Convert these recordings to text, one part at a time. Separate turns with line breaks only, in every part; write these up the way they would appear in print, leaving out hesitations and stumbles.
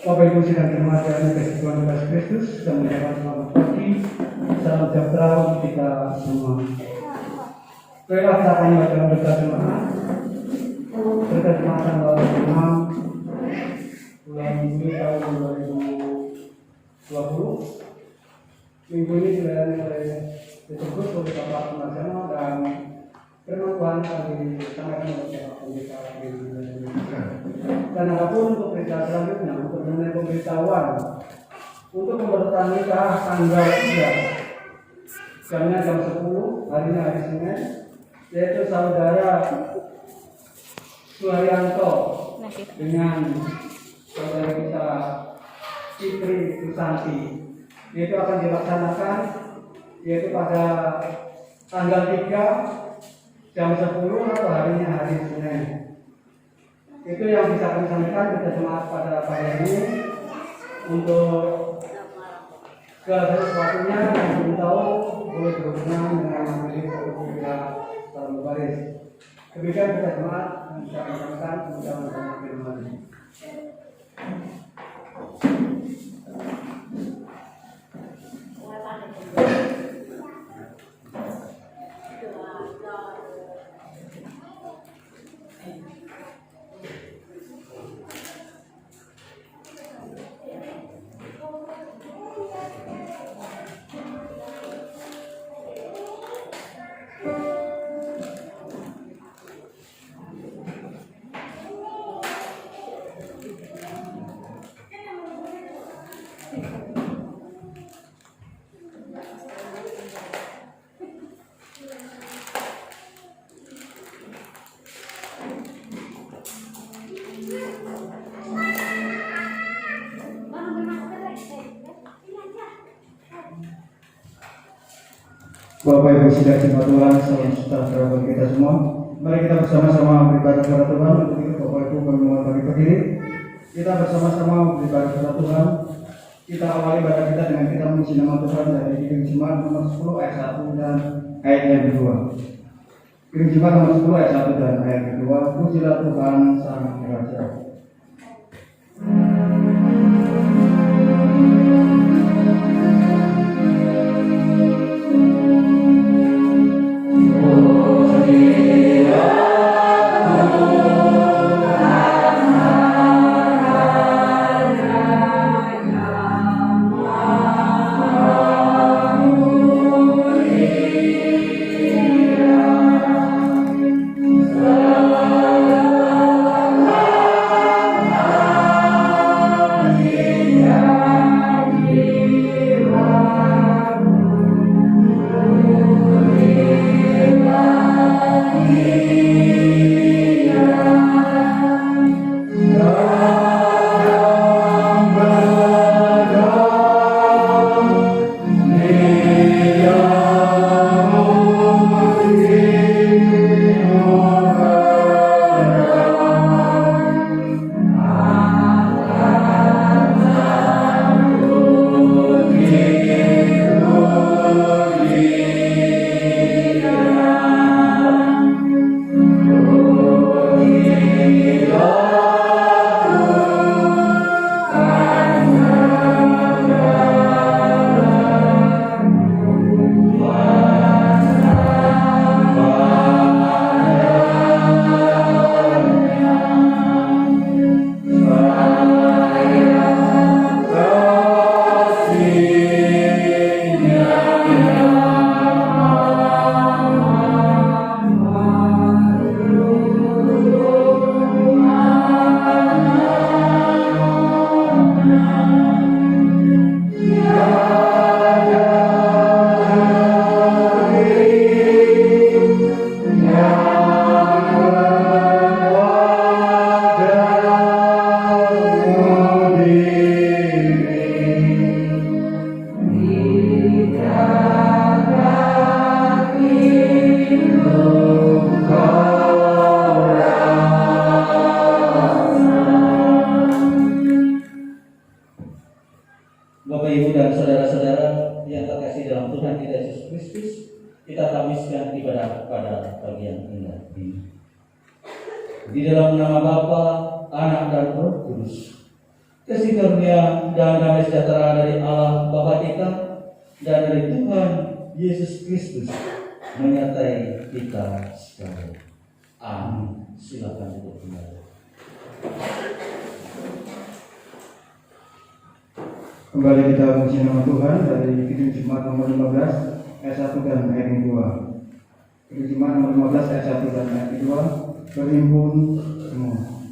Bapak Ibu sidang terhormat yang dikasihi Tuhan Yesus Kristus, kami ucapkan selamat pagi, salam sejahtera untuk kita semua. Baiklah, kita akan membaca berita jemaat. Berita jemaat tanggal 6 bulan Juli tahun 2020. Minggu ini sudah disebut oleh Bapak Nasional dan firman Tuhan akan disampaikan oleh Bapak Pendeta dan apapun untuk berita selanjutnya untuk mengenai pemberitahuan untuk pemberitahuan nikah tanggal 3 jamnya jam 10 harinya hari Senin, yaitu saudara Suharyanto dengan saudara kita Fitri Susanti, yaitu akan dilaksanakan yaitu pada tanggal 3 jam 10 atau harinya hari Senin. Itu yang bisa kami sampaikan kepada jemaat pada pagi ini. Untuk segala sesuatunya yang belum tahu boleh berhubungan dengan majelis atau kita dalam baris. Demikian kepada jemaat yang bisa kami sampaikan mengucapkan terima kasih. Bapak Ibu sidang jemaat Tuhan, salam sejahtera bagi kita semua. Mari kita bersama-sama beribadah kepada Tuhan. Untuk itu Bapak Ibu kami mohon bagi berdiri. Kita bersama-sama beribadah kepada Tuhan. Kita awali ibadah kita dengan kita memuji nama Tuhan dari Kirim Jemaat nomor 10 ayat 1 dan ayat yang kedua. Kirim Jemaat nomor 10 ayat 1 dan ayat kedua. Pujilah Tuhan Sang Raja.
Di dalam nama Bapa, Anak dan Roh Kudus. kasih karunia dan damai sejahtera dari Allah Bapa kita dan dari Tuhan Yesus Kristus menyertai kita sekalian. Amin. Silakan duduk kembali.
Kembali kita memuji nama Tuhan dari Kidung Jemaat nomor 15 ayat 1 dan ayat 2. Kidung Jemaat nomor 15 ayat 1 dan ayat 2 berhimpun semua.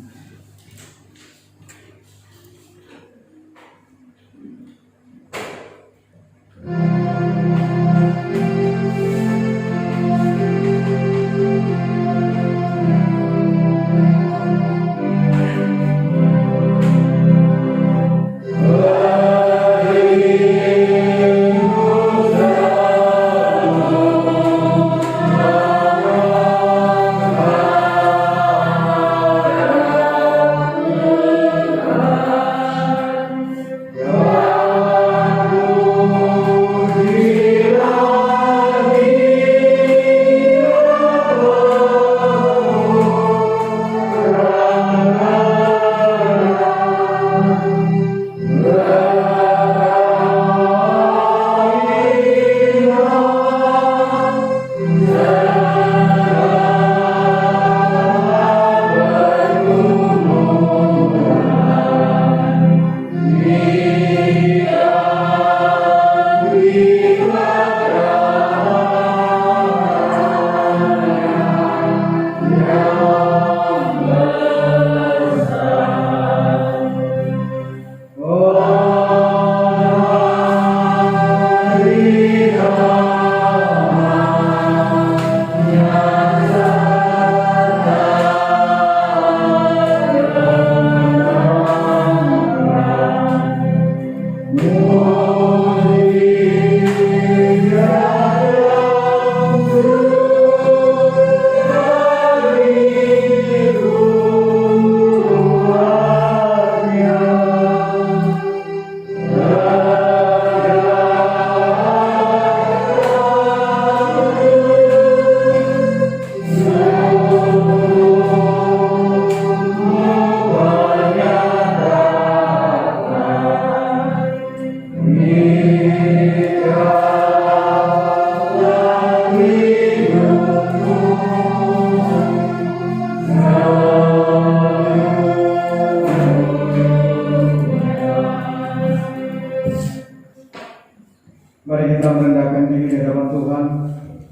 Mari kita merendahkan diri di hadapan Tuhan,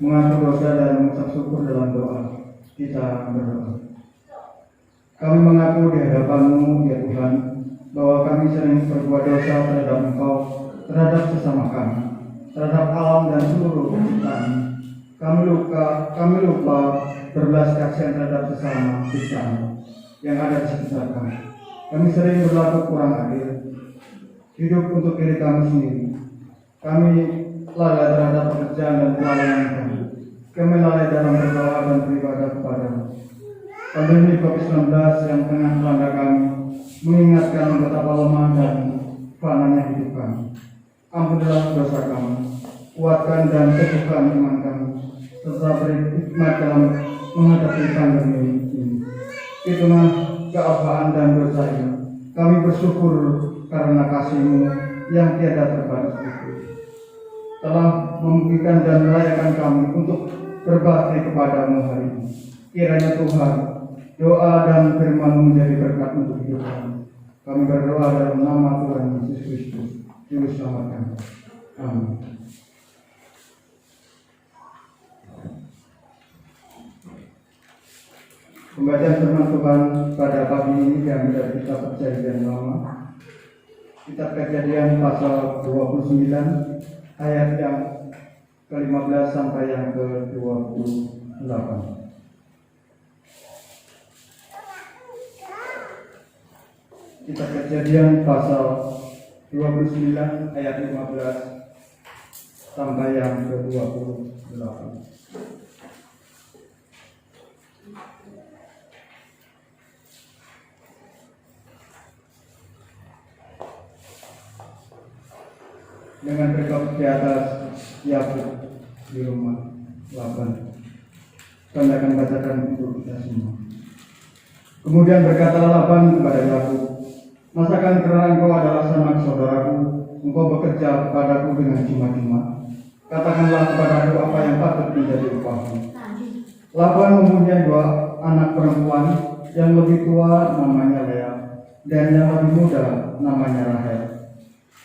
mengaku dosa dan mengucap syukur dalam doa. Kita berdoa. Kami mengaku di hadapan-Mu, ya Tuhan, bahwa kami sering berbuat dosa terhadap Engkau, terhadap sesama kami, terhadap alam dan seluruh penciptaan. Kami lupa berbelas kasihan terhadap sesama kita yang ada di sekitar kami. Kami sering berlaku kurang adil, hidup untuk diri kami sendiri. Kami lalai terhadap pekerjaan dan pelayanan kami. Kami lalai dalam berdoa dan beribadah kepada-Mu. Pandemi COVID-19 yang tengah melanda kami mengingatkan betapa lemah dan fananya hidup kami. Ampunilah dosa kami, kuatkan dan teguhkan iman kami, serta beri hikmat dalam menghadapi pandemi ini. Itulah keabsahan dan dosa ini. Kami bersyukur karena kasih-Mu yang tiada terbatas itu telah memungkinkan dan melayakkan kami untuk berbakti kepada-Mu hari ini. Kiranya Tuhan, doa dan firman-Mu menjadi berkat untuk hidup kami. Kami berdoa dalam nama Tuhan Yesus Kristus, Juru Selamat kami. Amin. Pembacaan firman Tuhan pada pagi ini diambil dari kitab Perjanjian Lama, kitab Kejadian pasal 29 ayat yang ke-15 sampai yang ke-28. Kitab Kejadian pasal 29 ayat 15 sampai yang ke-28. Dengan berkat di atas Yakub di rumah Laban. Kami akan bacakan untuk kita semua. Kemudian berkata Laban kepada Yakub, Masakan kerana engkau adalah sanak saudaraku, engkau bekerja kepadaku dengan cuma-cuma. Katakanlah kepadaku apa yang patut menjadi upahmu. Laban mempunyai 2 anak perempuan, yang lebih tua namanya Lea, dan yang lebih muda namanya Rahel.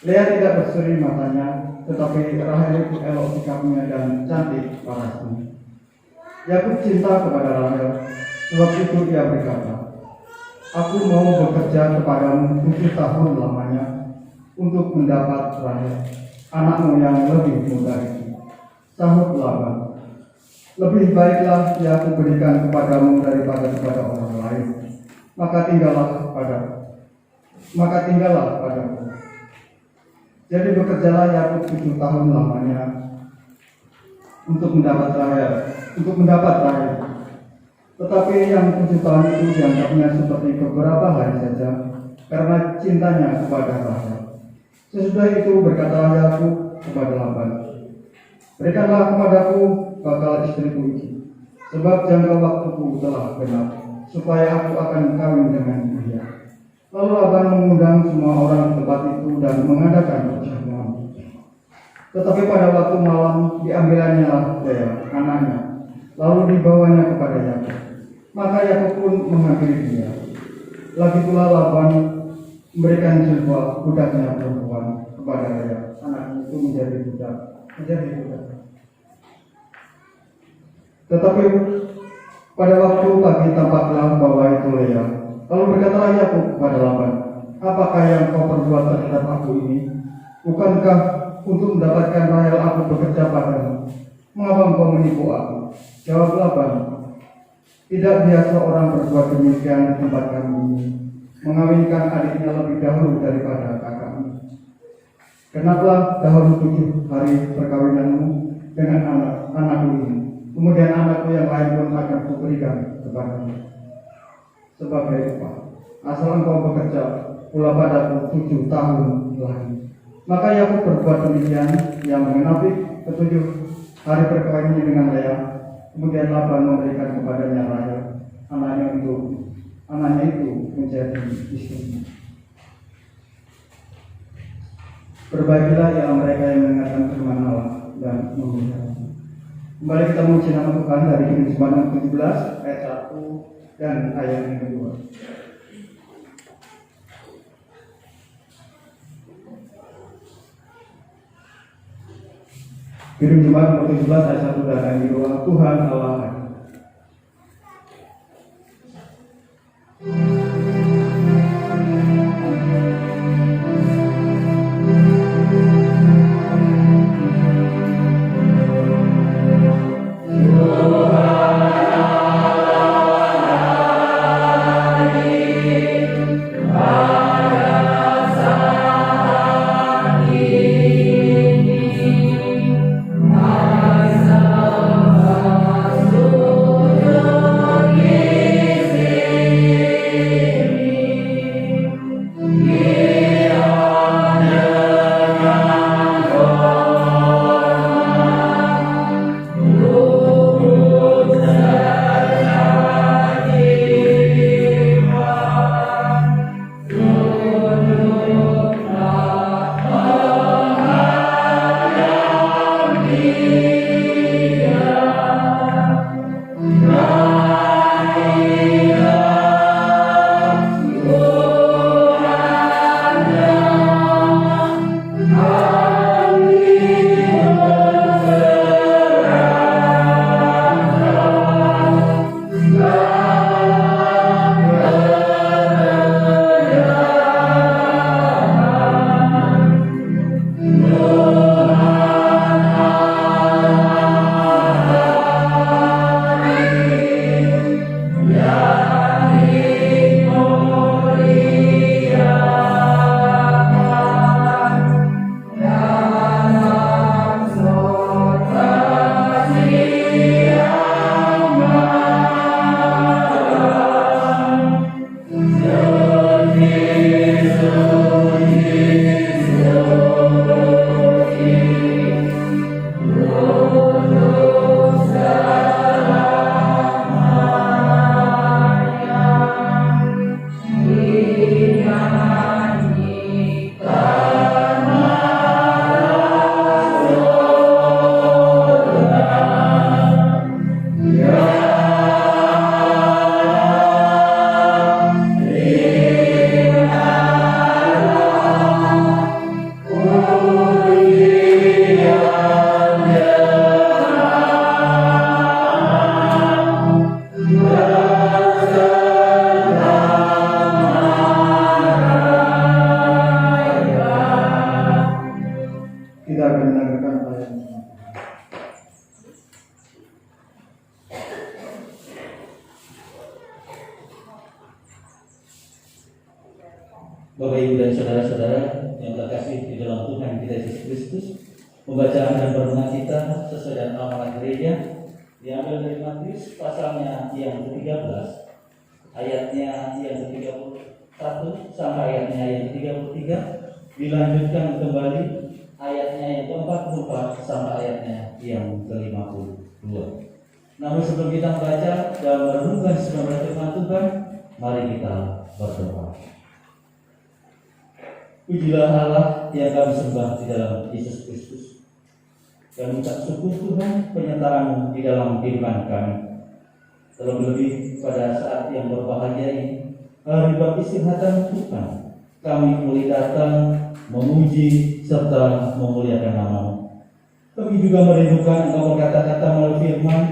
Lea tidak berseri matanya, tetapi Rahel itu elok sikapnya dan cantik parasnya. Yakub cinta kepada Rahel, sebab itu ia berkata, aku mau bekerja kepadamu 7 tahun lamanya untuk mendapat Rahel, anakmu yang lebih muda itu. Sahut Laban, lebih baiklah ia aku berikan kepadamu daripada kepada orang lain. Maka tinggallah padaku. Jadi bekerjalah Yakub 7 tahun lamanya untuk mendapat Rahel. Tetapi yang 7 tahun itu dianggapnya seperti beberapa hari saja, karena cintanya kepada Rahel. Sesudah itu berkatalah Yakub kepada Laban, berikanlah kepadaku bakal istriku itu, sebab jangka waktuku telah genap, supaya aku akan kawin dengan dia. Lalu Laban mengundang semua orang di tempat itu dan mengadakan perjamuan. Tetapi pada waktu malam diambilannya Lea, anaknya, lalu dibawanya kepada Yakub. Maka Yakub pun mengambil dia. Lagi pula Laban memberikan sebuah budaknya perempuan kepada Lea, anak itu menjadi budak. Tetapi pada waktu pagi tampaklah bahwa itu Lea. Lalu berkatalah Yakub kepada Laban, apakah yang kau perbuat terhadap aku ini? Bukankah untuk mendapatkan Rahel aku bekerja padamu? Mengapa engkau menipu aku? Jawab Laban, tidak biasa orang berbuat demikian di tempat kami ini, mengawinkan adiknya lebih dahulu daripada kakakmu. Kenapa dahulu 7 hari perkawinanmu dengan anakku ini? Kemudian anakku yang lain pun akan kuberikan kepadamu sebagai upah. Asal engkau bekerja pula padaku 7 tahun lagi. Maka Yakub berbuat demikian, yang mengenapi ke-7 hari perkawinannya dengan Lea. Kemudian Laban memberikan kepadanya Rahel, anaknya itu menjadi istrinya. Berbaikilah ialah mereka yang mendengarkan firman Allah dan memelihara. Kembali kita menguji nama Tuhan dari Kitab Mazmur 17 ayat 1 dan ayat yang kedua. Kitab Mazmur 17 ayat 1 dan ayat 2. Tuhan Allah.
Masuk
Bapak, Ibu, dan saudara-saudara yang terkasih di dalam Tuhan kita Yesus Kristus, pembacaan dan perenungan kita sesuai dengan amanat gereja diambil dari Matius pasalnya yang ke-13, ayatnya yang ke-31 sampai ayatnya yang ke-33, dilanjutkan kembali ayatnya yang ke-44 sampai ayatnya yang ke-52. Namun sebelum kita membaca dan merenungkan sebuah firman Tuhan, mari kita berdoa. Pujilah Allah yang kami sembah di dalam Yesus Kristus. Kami ucap syukur Tuhan penyertaan di dalam kehidupan kami. Terlebih pada saat yang berbahagia ini, hari peristirahatan Tuhan, kami mulai datang memuji serta memuliakan nama-Mu. Kami juga merindukan Engkau berkata-kata melalui firman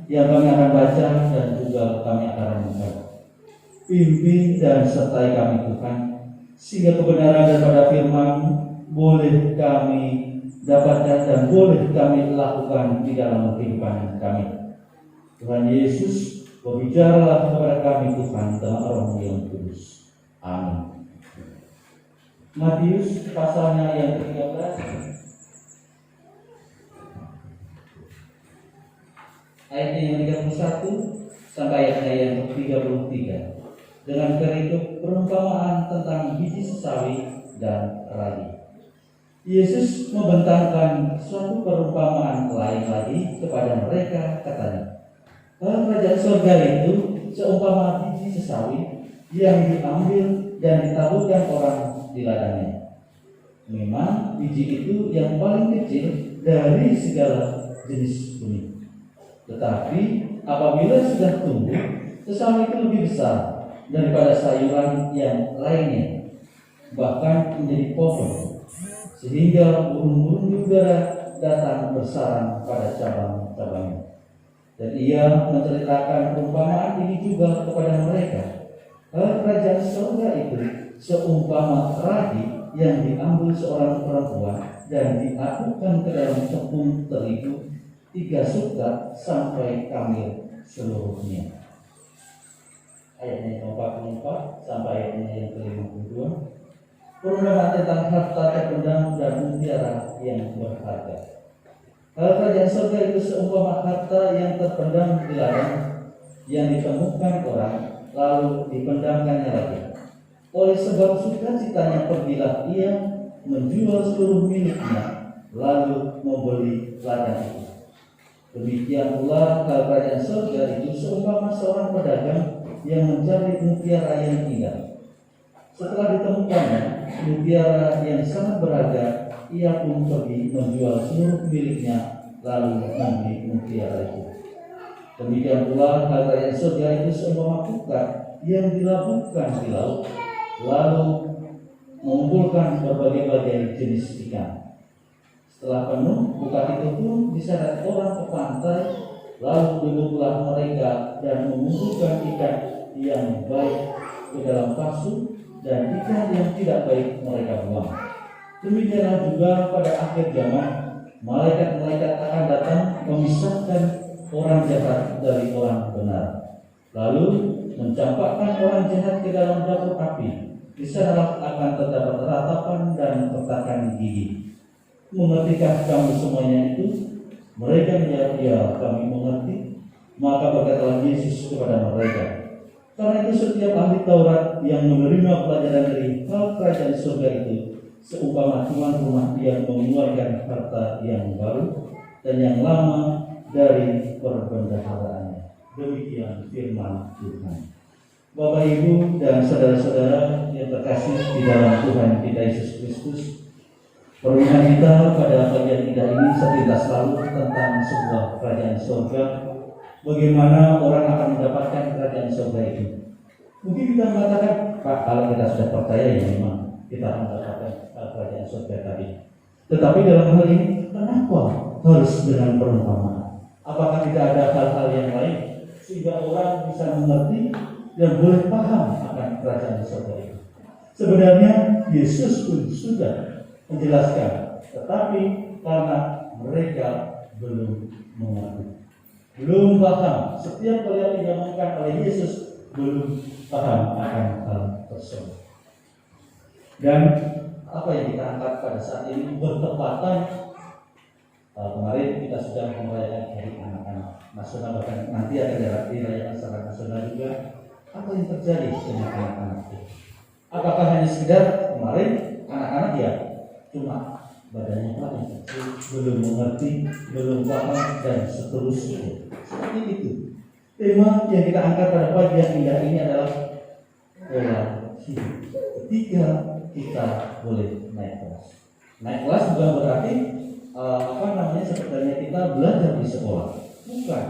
yang kami akan baca dan juga kami akan renungkan. Pimpin dan sertai kami Tuhan, sehingga kebenaran daripada firman boleh kami dapatkan dan boleh kami lakukan di dalam kehidupan kami. Tuhan Yesus, berbicaralah kepada kami Tuhan dalam Roh yang kudus. Amin. Matius pasalnya yang ke-13 ayatnya yang 31 sampai ayatnya yang ke-33 dengan berikut perumpamaan tentang biji sesawi dan ragi. Yesus membentangkan suatu perumpamaan lain lagi kepada mereka, katanya, kerajaan surga itu seumpama biji sesawi yang diambil dan ditaburkan orang di ladangnya. Memang biji itu yang paling kecil dari segala jenis benih. Tetapi apabila sudah tumbuh, sesawi itu lebih besar daripada sayuran yang lainnya, bahkan menjadi pohon, sehingga burung-burung di udara datang bersarang pada cabang-cabangnya. Dan ia menceritakan perumpamaan ini juga kepada mereka. Kerajaan surga itu seumpama ragi yang diambil seorang perempuan dan diadukkan ke dalam tepung terigu 3 sukat sampai kamil seluruhnya. Ayatnya yang ke-44 sampai ayatnya yang ke-52. Perumpamaan tentang harta terpendam dan mutiara yang berharga. Kerajaan surga itu seumpama harta yang terpendam di ladang yang ditemukan orang lalu dipendamkannya lagi. Oleh sebab sukacitanya pergilah ia menjual seluruh miliknya lalu membeli ladang itu. Demikian pula kerajaan surga itu seumpama seorang pedagang yang mencari mutiara yang indah. Setelah ditemukannya mutiara yang sangat berharga, ia pun pergi menjual seluruh miliknya lalu membeli mutiara itu. Demikian pula kerajaan surga itu seumpama bukat yang dilabuhkan di laut, lalu mengumpulkan berbagai-bagai jenis ikan. Setelah penuh, bukat itu pun diseret orang ke pantai, lalu duduklah mereka dan mengumpulkan ikan yang baik ke dalam pasu dan ikan yang tidak baik mereka buang. Demikianlah juga pada akhir zaman, malaikat-malaikat akan datang memisahkan orang jahat dari orang benar, lalu mencampakkan orang jahat ke dalam dapur api. Di sanalah akan terdapat ratapan dan retakan gigi. Mengertikah kamu semuanya itu? Mereka menjawab, ya kami mengerti. Maka berkatalah Yesus kepada mereka, karena itu setiap ahli Taurat yang menerima pelajaran dari hal kerajaan surga itu seumpama tuan rumah yang mengeluarkan harta yang baru dan yang lama dari perbendaharaannya. Demikian firman Tuhan. Bapak, Ibu, dan saudara-saudara yang terkasih di dalam Tuhan kita Yesus Kristus, perenungan kita pada bagian indah ini sekilas lalu tentang sebuah kerajaan surga. Bagaimana orang akan mendapatkan kerajaan surga itu? Mungkin kita mengatakan, Pak, kalau kita sudah percaya ya memang kita akan mendapatkan kerajaan surga tadi. Tetapi dalam hal ini, kenapa harus dengan perumpamaan? Apakah tidak ada hal-hal yang lain sehingga orang bisa mengerti dan boleh paham akan kerajaan surga itu? Sebenarnya Yesus pun sudah menjelaskan, tetapi karena mereka belum mengerti, belum paham. Setiap kali yang dinyatakan oleh Yesus belum paham akan hal tersebut. Dan apa yang kita angkat pada saat ini bertepatan kemarin kita sudah merayakan Hari Anak-anak Nasional, bahkan nanti akan dirayakan secara nasional juga. Apa yang terjadi dengan anak-anak itu? Apakah hanya sekedar kemarin anak-anak ya cuma badannya paling kecil, belum mengerti, belum paham dan seterusnya. Seperti itu. Tema yang kita angkat pada pagi yang indah ini adalah pola hidup. Ketika kita boleh naik kelas. Naik kelas bukan berarti sebenarnya kita belajar di sekolah. Bukan.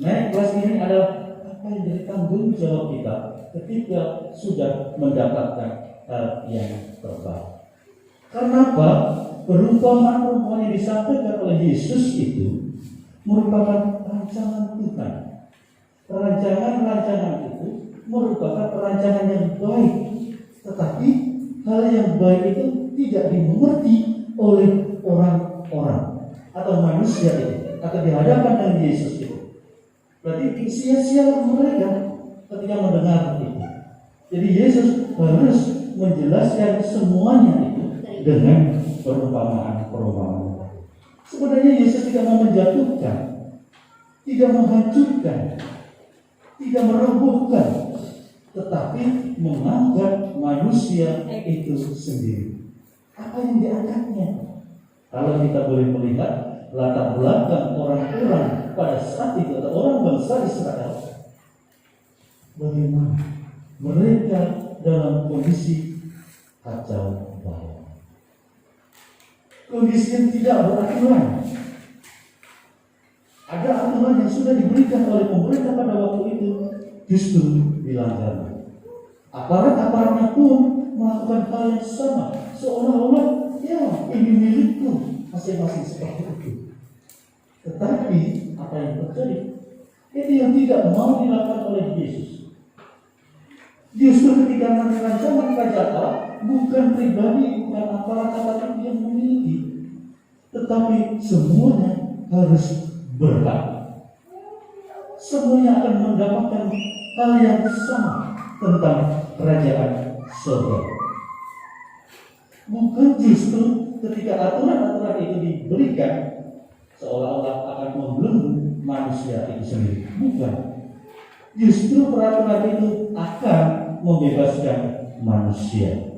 Naik kelas ini adalah apa yang jadi tanggung jawab kita ketika sudah mendapatkan hal yang terbaik. Karena apa? Perumpamaan-perumpamaan yang disampaikan oleh Yesus itu merupakan rancangan Tuhan. Rancangan-rancangan itu merupakan perancangan yang baik, tetapi hal yang baik itu tidak dimengerti oleh orang-orang atau manusia itu, atau di hadapan dengan Yesus itu. Berarti sia-sia mereka ketika mendengar itu. Jadi Yesus harus menjelaskan semuanya itu dengan perumpamaan-perumpamaan. Sebenarnya Yesus tidak mau menjatuhkan, tidak menghancurkan, tidak merobohkan, tetapi mengangkat manusia itu sendiri. Apa yang diangkatnya? Kalau kita boleh melihat latar belakang orang-orang pada saat itu atau orang bangsa Israel, bagaimana mereka dalam kondisi kacau balau, kondisi yang tidak beraturan. Ada aturan yang sudah diberikan oleh pemerintah pada waktu itu justru dilanggar. Aparat-aparatnya pun melakukan hal yang sama, seolah-olah ya ini milikku masing-masing seperti itu. Tetapi apa yang terjadi? Itu yang tidak mau dilakukan oleh Yesus. Justru ketika nanti rancangan kerajaan Allah bukan pribadi, bukan aparat-aparat yang memiliki, tetapi semuanya harus berhak. Semuanya akan mendapatkan hal yang sama tentang kerajaan surga. Bukan justru ketika aturan-aturan itu diberikan seolah-olah akan membelenggu manusia itu sendiri. Bukan. Justru peraturan itu akan membebaskan manusia.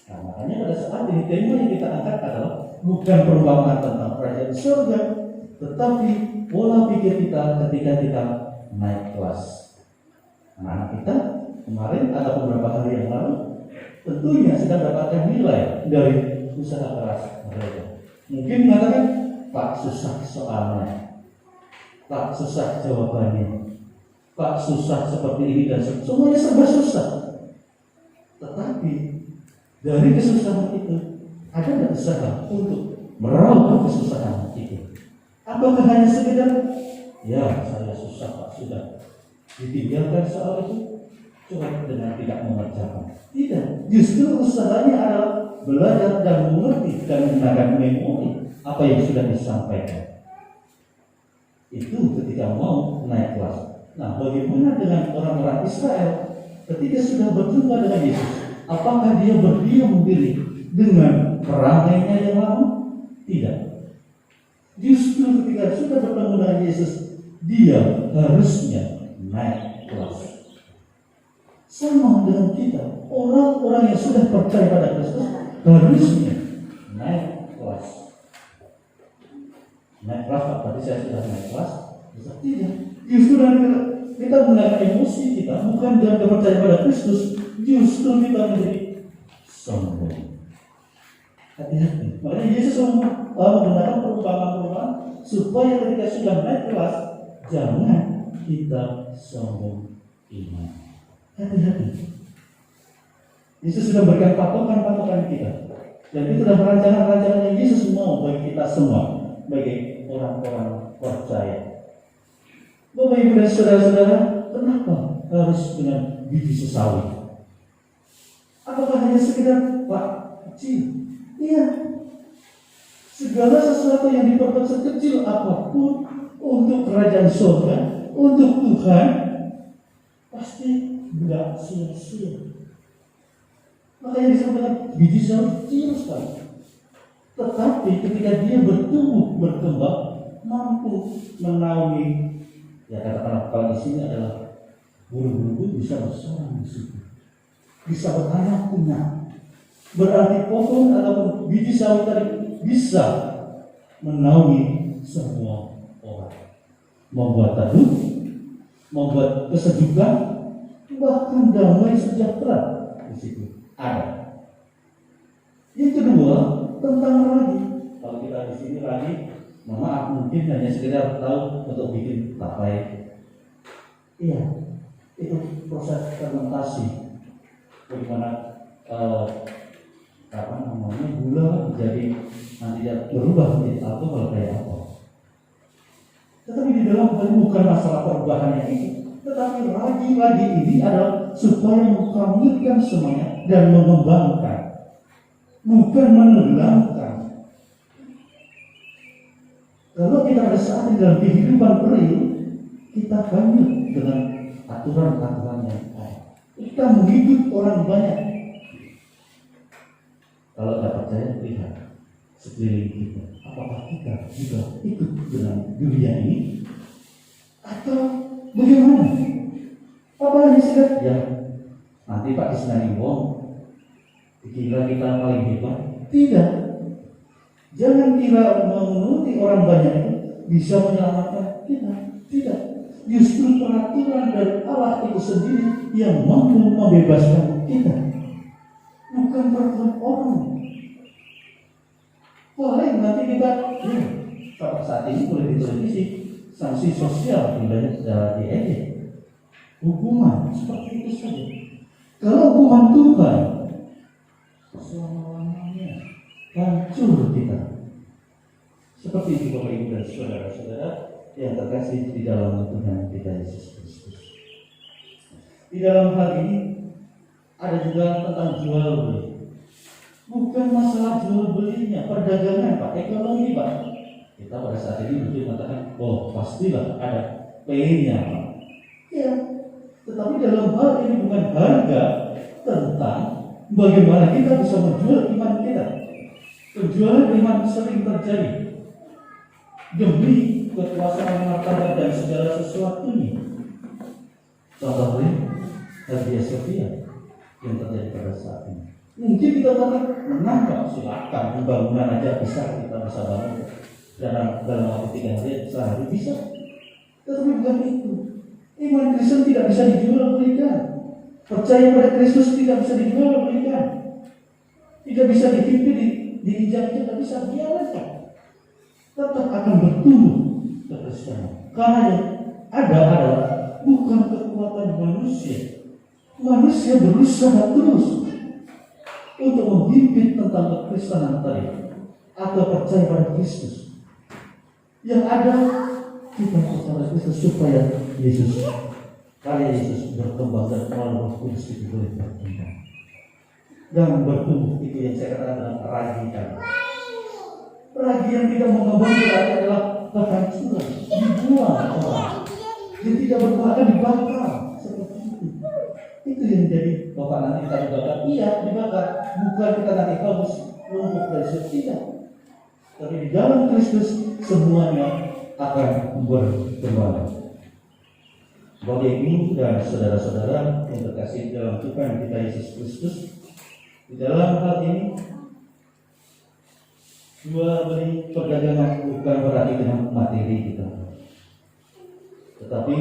Nah, makanya pada saat ini tema yang kita angkat adalah bukan perumpamaan tentang kerajaan surga, tetapi pola pikir kita ketika kita naik kelas. Anak-anak kita kemarin atau beberapa hari yang lalu tentunya sedang mendapatkan nilai dari usaha keras mereka. Mungkin mengatakan, Pak susah soalnya, Pak susah jawabannya, Pak susah seperti ini dan semuanya serba susah. Tetapi dari kesusahan itu ada nggak usaha untuk meraup kesusahan itu? Apakah hanya sekedar ya saya susah Pak sudah ditinggalkan soal itu cuma dengan tidak mengerjakan? Tidak, justru usahanya adalah belajar dan mengerti dan menggunakan memori apa yang sudah disampaikan. Itu ketika mau naik kelas. Nah, bagaimana dengan orang-orang Israel ketika sudah berjumpa dengan Yesus? Apakah dia berdiam diri dengan perangainya yang lama? Tidak. Justru ketika sudah bertemu dengan Yesus, dia harusnya naik kelas. Sama dengan kita, orang-orang yang sudah percaya pada Kristus harusnya naik kelas. Naik kelas, berarti saya sudah naik kelas? Tidak. Justru kita menggunakan emosi kita, bukan dengan kepercayaan pada Kristus, justru kita menjadi sombong. Hati-hati. Makanya Yesus menggunakan perumpamaan-perumpamaan supaya ketika sudah naik kelas, jangan kita sombong iman. Hati-hati. Yesus sudah berikan patokan-patokan kita, dan itu adalah rancangan-rancangan yang Yesus mau bagi kita semua, bagi orang-orang percaya. Bapak Ibu dan saudara-saudara, kenapa harus dengan biji sesawi? Apakah hanya sekedar Pak kecil? Iya. Segala sesuatu yang diperbuat sekecil apapun untuk kerajaan surga, untuk Tuhan, pasti tidak sia-sia. Makanya disebut dengan biji sawi kecil sekali. Tetapi ketika dia bertumbuh, berkembang, mampu menaungi, ya katakanlah kalau di sini adalah bulu-bulu bisa bersarang di situ, bisa beranak pinak. Berarti pohon ataupun biji sawi tadi bisa menaungi semua orang, membuat teduh, membuat kesejukan, bahkan damai sejahtera di situ ada. Yang kedua tentang ragi. Kalau kita di sini ragi, maaf mungkin hanya sekedar tahu untuk bikin tapai. Iya, itu proses fermentasi. Bagaimana gula jadi nanti dia berubah menjadi alkohol kayak apa. Tetapi di dalam hal bukan masalah perubahannya ini, tetapi ragi-ragi ini adalah supaya mengkamilkan semuanya dan mengembangkan, bukan menenggelamkan. Kalau kita pada saat ini dalam kehidupan real, kita hanyut dengan aturan-aturan yang ada. Kita mengikut orang banyak. Kalau tidak percaya, lihat sekeliling kita. Apakah kita juga ikut dengan dunia ini? Atau bagaimana? Apalagi sudah ya nanti Pak Isnani Wong dikira kita paling hebat. Tidak. Jangan kira memenuhi orang banyak itu bisa menyelamatkan kita. Tidak. Justru peraturan dari Allah itu sendiri yang mampu membebaskan kita. Bukan peraturan orang. Boleh nanti kita saat ini boleh di televisi sanksi sosial tidak diedit. Hukuman seperti itu saja. Kalau hukuman Tuhan selama-lamanya hancur kita. Seperti itu Bapak Ibu dan saudara-saudara yang terkasih di dalam Tuhan kita Yesus Kristus. Di dalam hal ini ada juga tentang jual beli. Bukan masalah jual belinya, perdagangan Pak, ekonomi Pak. Kita pada saat ini mungkin mengatakan, oh pastilah ada P-nya Pak. Ya, tetapi dalam hal ini bukan harga tentang bagaimana kita bisa menjual iman kita. Penjualan iman sering terjadi demi kekuasaan martabat dan segala sesuatunya. Contohnya Hagia Sophia yang terjadi pada saat ini. Mungkin kita katakan menang Pak, silakan pembangunan aja bisa kita bisa bangun dalam waktu 3 hari sehari bisa. Tetapi bukan itu. Iman Kristen tidak bisa dijual belikan. Percaya pada Kristus tidak bisa dijual belikan. Tidak bisa ditipu, diinjak-injak, tidak bisa biarkan. Tetap akan bertumbuh kekristenan. Karena yang ada adalah bukan kekuatan manusia. Manusia berusaha terus untuk memimpin tentang kekristenan tadi atau percaya pada Kristus. Yang ada kita percaya Kristus supaya Yesus, karya Yesus berkembang dan melalui Roh Kudus itu boleh berkembang dan bertumbuh. Itu yang saya katakan dalam ragi tadi. Ragi yang tidak mengembang berarti adalah kehancuran, dibuang orang, yang tidak berbahagia dibakar seperti itu. Itu yang menjadi Bapak nanti kita dibakar. Iya dibakar, bukan kita nanti habis lumpuh dari situ, tidak. Tapi di dalam Kristus semuanya akan berkembang. Bapak Ibu dan saudara-saudara yang terkasih dalam Tuhan kita Yesus Kristus, di dalam hal ini jual beli perdagangan bukan berarti dengan materi kita, tetapi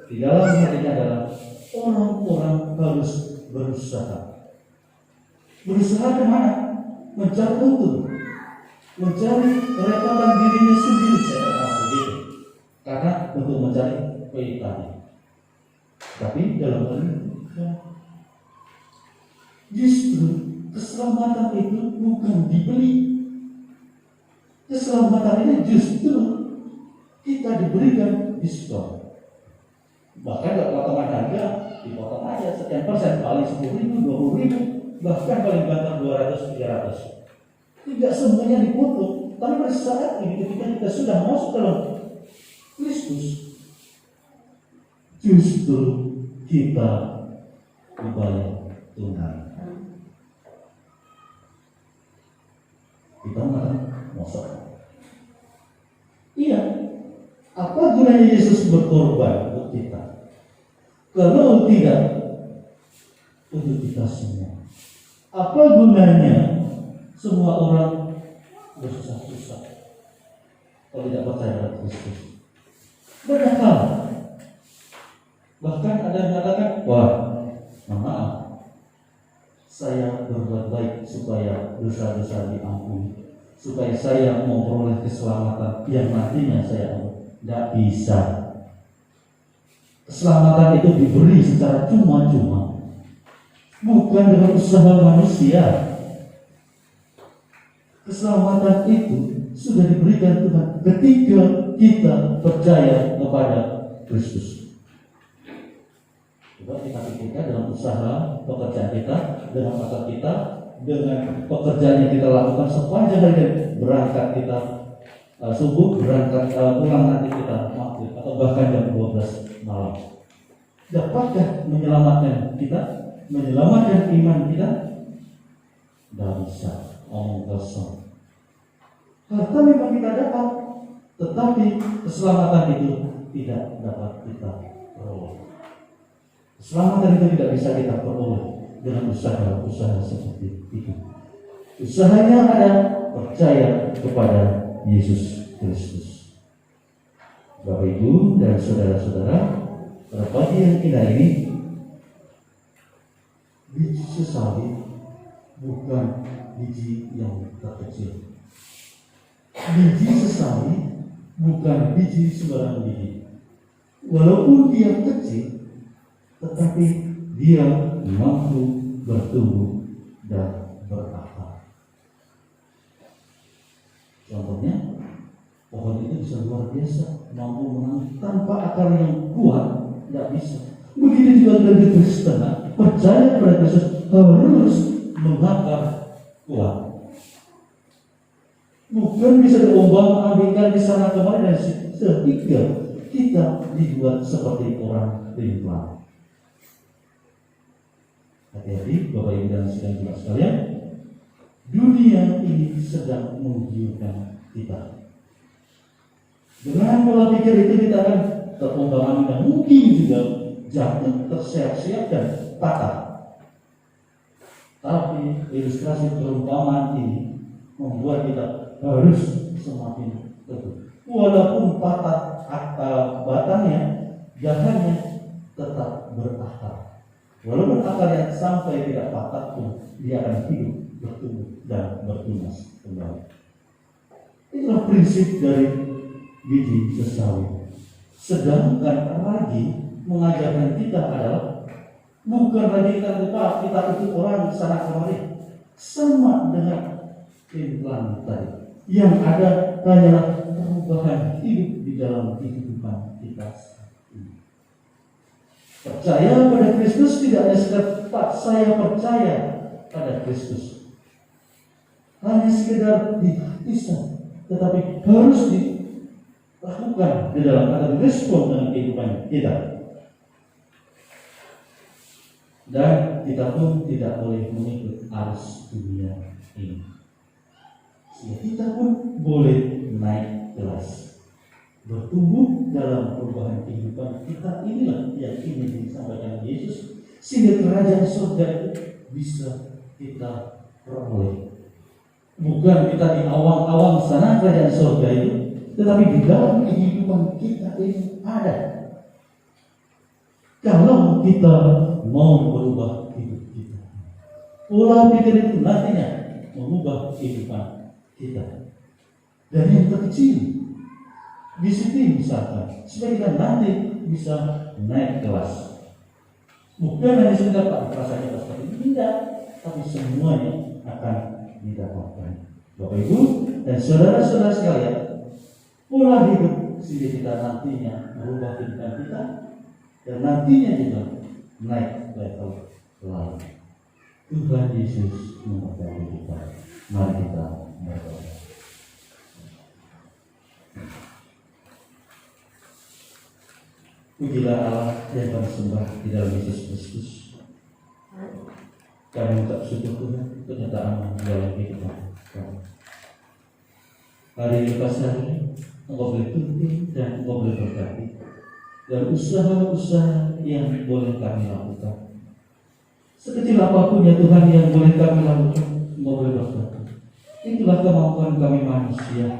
di dalam hal ini adalah orang-orang harus berusaha. Berusaha kemana? Mencari untung, mencari kerekatan dirinya sendiri, saya katakan begitu, karena untuk mencari keimanan. Tapi dalam hal ini justru keselamatan itu bukan dibeli. Keselamatan ini justru kita diberikan diskon. Bahkan kalau potongan harga dipotong aja sekian persen, paling 10.000, 20.000, bahkan paling banter 200, 300. Tidak semuanya dipotong. Tapi pada saat ini ketika kita sudah masuk dalam Kristus, justru kita dibayar tunai. Kita mengatakan, masa? Iya. Apa gunanya Yesus berkorban untuk kita? Kalau tidak untuk kita semua. Apa gunanya semua orang bersusah-susah kalau tidak percaya pada Kristus? Banyak hal. Bahkan ada yang mengatakan, wah, maaf, saya berbuat baik supaya dosa-dosa diampuni, supaya saya memperoleh keselamatan yang nantinya saya tidak bisa. Keselamatan itu diberi secara cuma-cuma, bukan dengan usaha manusia. Keselamatan itu sudah diberikan Tuhan ketika kita percaya kepada Kristus. Coba kita pikirkan dalam usaha pekerjaan kita, dengan mata kita, dengan pekerjaan yang kita lakukan sepanjang hari, berangkat kita subuh, berangkat pulang nanti kita maghrib atau bahkan jam 12 malam. Dapatkah menyelamatkan kita, menyelamatkan iman kita? Tidak bisa, omong kosong. Harta memang kita dapat, tetapi keselamatan itu tidak dapat kita peroleh. Keselamatan itu tidak bisa kita peroleh dengan usaha-usaha seperti itu. Usahanya ada percaya kepada Yesus Kristus. Bapak Ibu dan saudara-saudara, pada pagi yang indah ini, biji sesali bukan biji yang terkecil. Biji sesali bukan biji sembarang biji. Walaupun dia kecil, tetapi dia mampu bertumbuh dan berakar. Contohnya, pohon itu bisa luar biasa, mampu menanam tanpa akar yang kuat. Tidak bisa. Begitu juga dengan Kristen, percaya pada Kristus harus mengakar kuat. Bukan bisa diombang-ambingkan di sana kemari dan sehingga kita dibuat seperti orang rimpang. Hati-hati Bapak Ibu dan saudara sekalian, dunia ini sedang menggiurkan kita. Dengan pola pikir itu kita akan terombang-ambing dan mungkin juga jatuh, terseok-seok dan patah. Tapi ilustrasi perumpamaan ini membuat kita harus semakin teguh. Walaupun patah batangnya, dahannya tetap berakar. Walaupun akarnya sampai tidak patah pun, dia akan hidup, bertumbuh dan bertunas kembali. Itulah prinsip dari biji sesali. Sedangkan ragi mengajarkan kita adalah bukan lagi kita itu orang sana kemari, sama dengan implan tadi. Yang ada hanyalah perubahan hidup di dalam kehidupan kita ini. Percaya pada Kristus tidak hanya sekedar saya percaya pada Kristus, hanya sekedar di hati saya, tetapi harus dilakukan di dalam atau direspon dengan kehidupan kita. Dan kita pun tidak boleh mengikut arus dunia ini. Sehingga kita pun boleh naik kelas, bertumbuh dalam perubahan kehidupan kita. Inilah yang ingin disampaikan Yesus, sehingga kerajaan surga itu bisa kita peroleh. Bukan kita di awang-awang sana kerajaan surga itu, tetapi di dalam kehidupan kita ini ada. Kalau kita mau berubah hidup kita, pola pikir itu nantinya mengubah kehidupan kita. Dan yang terkecil, disiplin misalkan, supaya kita nanti bisa naik kelas. Bukan hanya sekedar rasanya seperti ini, tidak, tapi semuanya akan didapatkan. Bapak Ibu dan saudara-saudara sekalian, pola hidup sehingga kita nantinya merubah kehidupan kita dan nantinya juga naik level lain. Tuhan Yesus memberkati kita. Mari kita berdoa. Pujilah Allah yang kami sembah di dalam Yesus Kristus. Kami mengucap syukur Tuhan kenyataan dalam kehidupan kami. Hari lepas hari, Engkau boleh tuntun dan Engkau boleh berkati. Dan usaha-usaha yang boleh kami lakukan, sekecil apapun ya Tuhan yang boleh kami lakukan, Engkau boleh berkati. Itulah kemampuan kami manusia,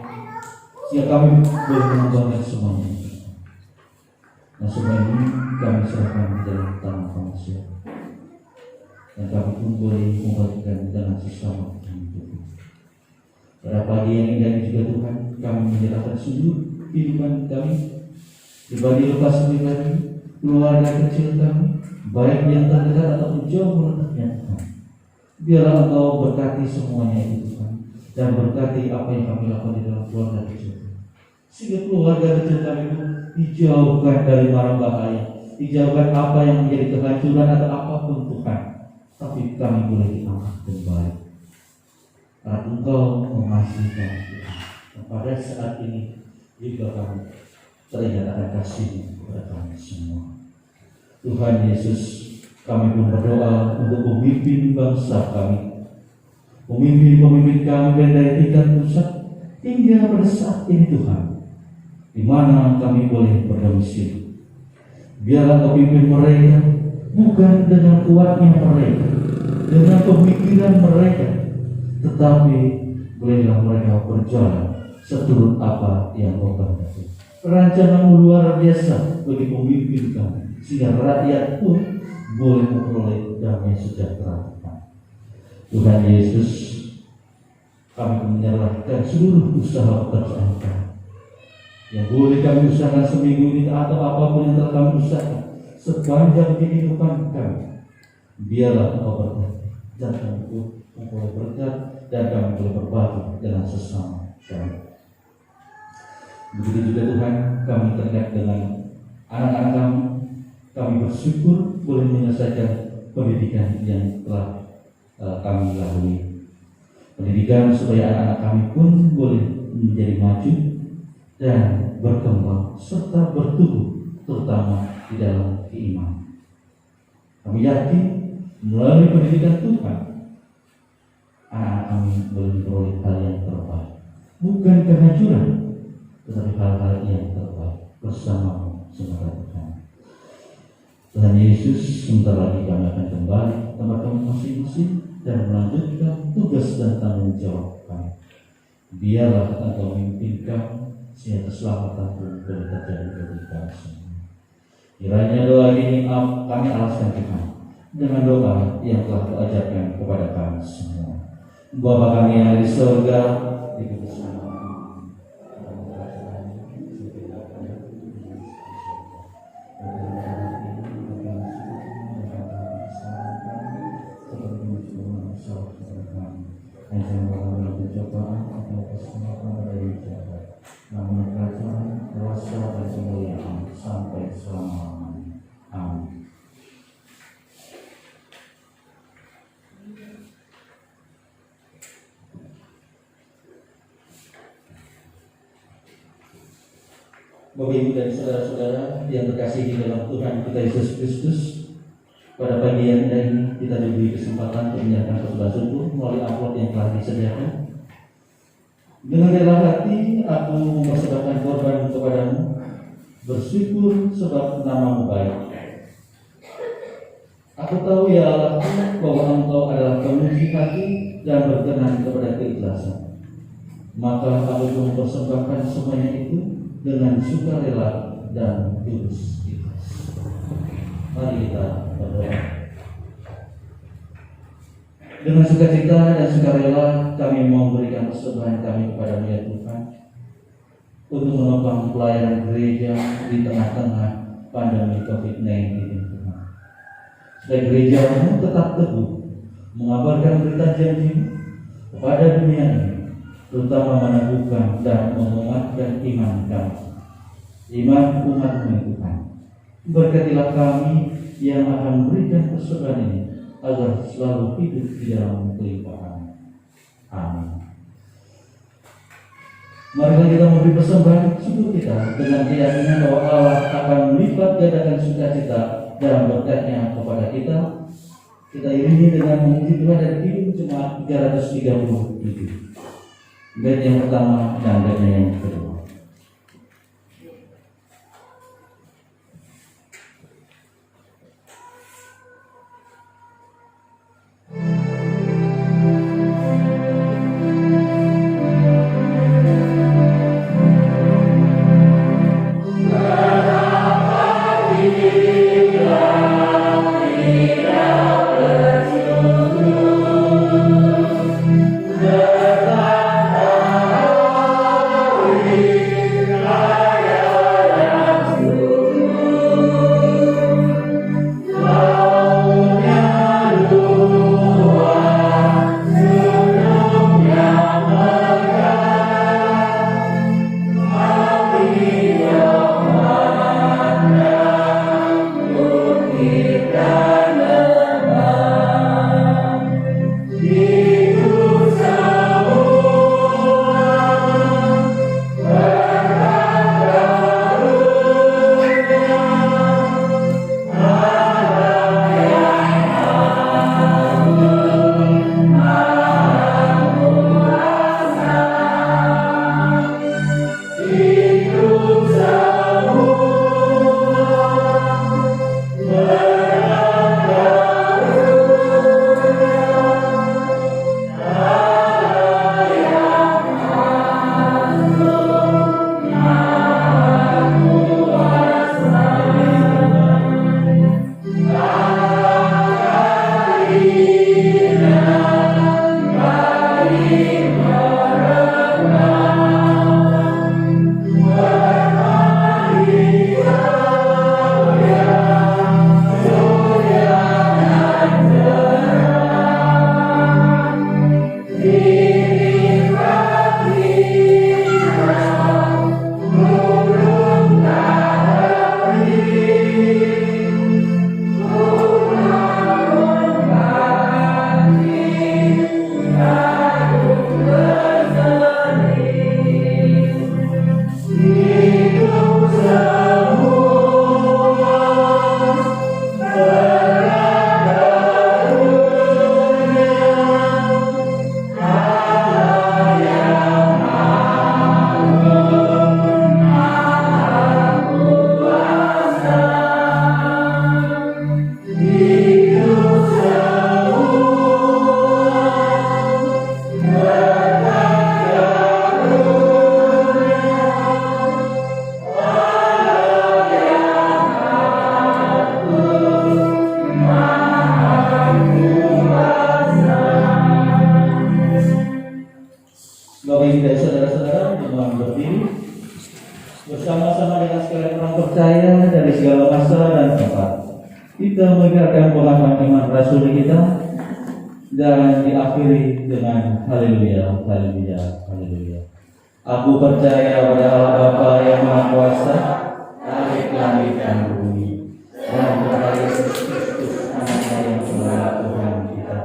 sehingga kami boleh mengembangkan semuanya. Nah, semua ini kami serahkan di dalam tangan manusia, dan kami pun boleh membagikan dengan sesama hidup. Pada pagi yang indah ini juga Tuhan, kami menyerahkan seluruh kehidupan kami, pribadi lepas pribadi, keluarga kecil kami, baik yang terdekat ataupun jauh meledaknya Tuhan. Biarlah Engkau berkati semuanya itu Tuhan, dan berkati apa yang kami lakukan di dalam keluarga kecil, sehingga keluarga kecil kami itu dijauhkan dari mara bahaya, dijauhkan apa yang menjadi kehancuran atau apapun Tuhan, tapi kami boleh diangkat kembali. Engkau mengasihi kami Tuhan. Dan pada saat ini juga kami teringat akan kasih kepada kami semua. Tuhan Yesus, kami pun berdoa untuk pemimpin bangsa kami, pemimpin-pemimpin kami dari tingkat pusat hingga pada saat ini Tuhan, di mana kami boleh berdomisili. Biarlah Engkau pimpin mereka bukan dengan kuatnya mereka, dengan pemikiran mereka, tetapi bolehlah mereka berjalan seturut apa yang Kau kehendaki. Rancangan luar biasa bagi pemimpin kami, sehingga rakyat pun boleh memperoleh damai sejahtera. Tuhan Yesus, kami menyerahkan seluruh usaha pekerjaan kami yang boleh kami usahakan seminggu ini atau apapun yang telah kami usahakan sepanjang kehidupan kami. Biarlah Engkau berkati dan kami memperoleh berkat, dan kami boleh berbagi dengan sesama kami. Begitu juga Tuhan, kami teringat dengan anak-anak kami. Kami bersyukur boleh menyelesaikan pendidikan yang telah kami lalui. Pendidikan supaya anak-anak kami pun boleh menjadi maju dan berkembang serta bertumbuh, terutama di dalam keimanan. Kami yakin melalui pendidikan Tuhan, anak-anak kami boleh memperoleh hal yang terbaik, bukan kehancuran, tetapi hal-hal yang terbaik bersama semua Tuhan. Tuhan Yesus, sebentar lagi kami akan kembali ke tempat kami masing-masing dan melanjutkan tugas dan tanggung jawab kami. Biarlah Engkau memimpin kami, sehingga keselamatan pun boleh terjadi bagi kami semua. Kiranya doa ini kami alaskan Tuhan dengan doa yang telah Kau ajarkan kepada kami semua. Bapa kami yang ada di surga, dikuduskan namamu. Namun kerajaan, kuasa dan kemuliaan sampai selama-lamanya. Amin. Bapak Ibu dan saudara-saudara yang terkasih di dalam Tuhan kita Yesus Kristus, pada pagi yang indah ini kita diberi kesempatan untuk menyatakan khotbah subuh melalui amplop yang telah disediakan. Dengan rela hati aku mempersembahkan korban kepadamu, bersyukur sebab namamu baik. Aku tahu ya Allah bahwa Engkau adalah pemuji hati dan berkenan kepada keikhlasan. Maka aku pun mempersembahkan semuanya itu dengan sukarela dan tulus ikhlas. Mari kita berdoa. Dengan sukacita dan sukarela kami mau memberikan persembahan kami kepada-Mu ya Tuhan, untuk menopang pelayanan gereja di tengah-tengah pandemi COVID-19 ini Tuhan. Supaya gereja-Mu tetap teguh mengabarkan berita janji kepada dunia ini, terutama meneguhkan dan menguatkan iman kami, iman umat-Mu ya Tuhan. Berkatilah kami yang akan memberikan persembahan ini, agar selalu hidup di dalam kelimpahan. Amin. Marilah kita memberi persembahan syukur kita dengan keyakinan bahwa Allah akan melipat gandakan sukacita dan berkat-Nya kepada kita. Kita iringi dengan memuji Tuhan dari Kidung Jemaat 337. bait yang pertama dan baitnya yang kedua. Bapak Ibu dan saudara-saudara, mohon berdiri bersama-sama dengan sekalian orang percaya dari segala masa dan tempat. Kita mendengarkan pengakuan iman Rasul kita dan diakhiri dengan haleluya, haleluya, haleluya. Aku percaya pada Allah Bapa yang Maha Kuasa, Khalik langit dan bumi, dan kepada Yesus Kristus, Anaknya yang tunggal Tuhan kita,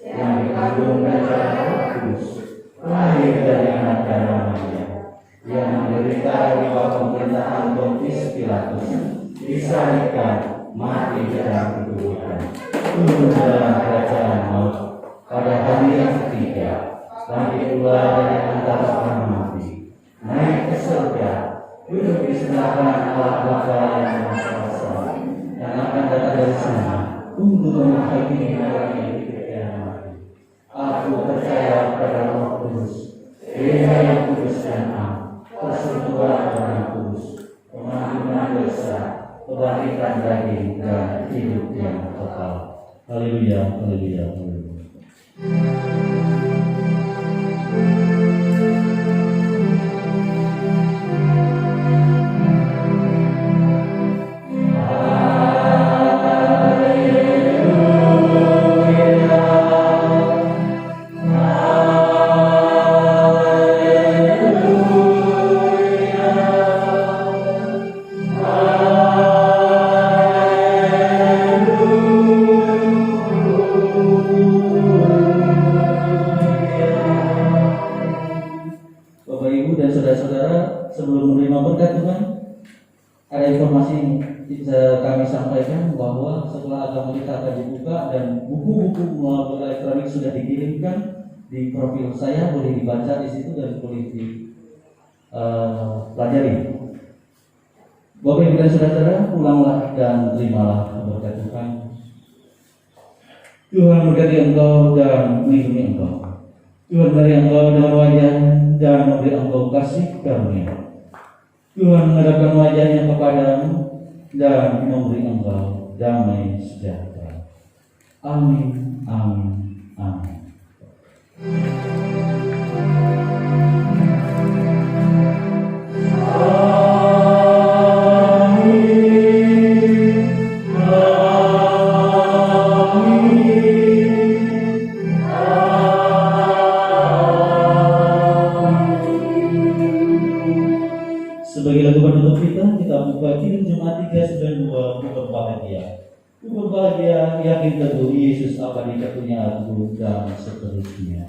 yang dikandung dan Roh Kudus, lahir dari anak dan Maria, yang menderita di bawah pemerintahan Pontius Pilatus, disalibkan, mati dan dikuburkan, turun dalam kerajaan maut, pada hari yang ketiga, bangkit pula dari antara orang mati, naik ke surga, duduk di sebelah kanan Allah Bapa yang Maha Kuasa, dan akan datang dari sana untuk menghakimi orang yang hidup dan mati. Aku percaya pada Roh Kudus, Gereja yang kudus dan am, persekutuan orang kudus, pengampunan dosa, kebangkitan daging dan hidup yang kekal. Haleluya, haleluya, haleluya. Sebelum menerima berkat Tuhan, ada informasi yang bisa kami sampaikan bahwa setelah agama kita akan dibuka dan buku-buku melalui elektronik sudah dikirimkan di profil saya, boleh dibaca di situ dan boleh pelajari. Bapak Ibu dan Saudara, pulanglah dan terimalah berkat Tuhan. Tuhan memberkati engkau dan melindungi engkau. Tuhan beri engkau dengan wajah dan memberi engkau kasih karunia. Tuhan menghadapkan wajahnya kepadamu dan memberi engkau damai sejahtera. Amin, amin, amin. Sebagai lagu penutup kita buka Kidung Jumat 392, ku berbahagia. Ku berbahagia, yakin teguh Yesus abadi karunia aku dan seterusnya.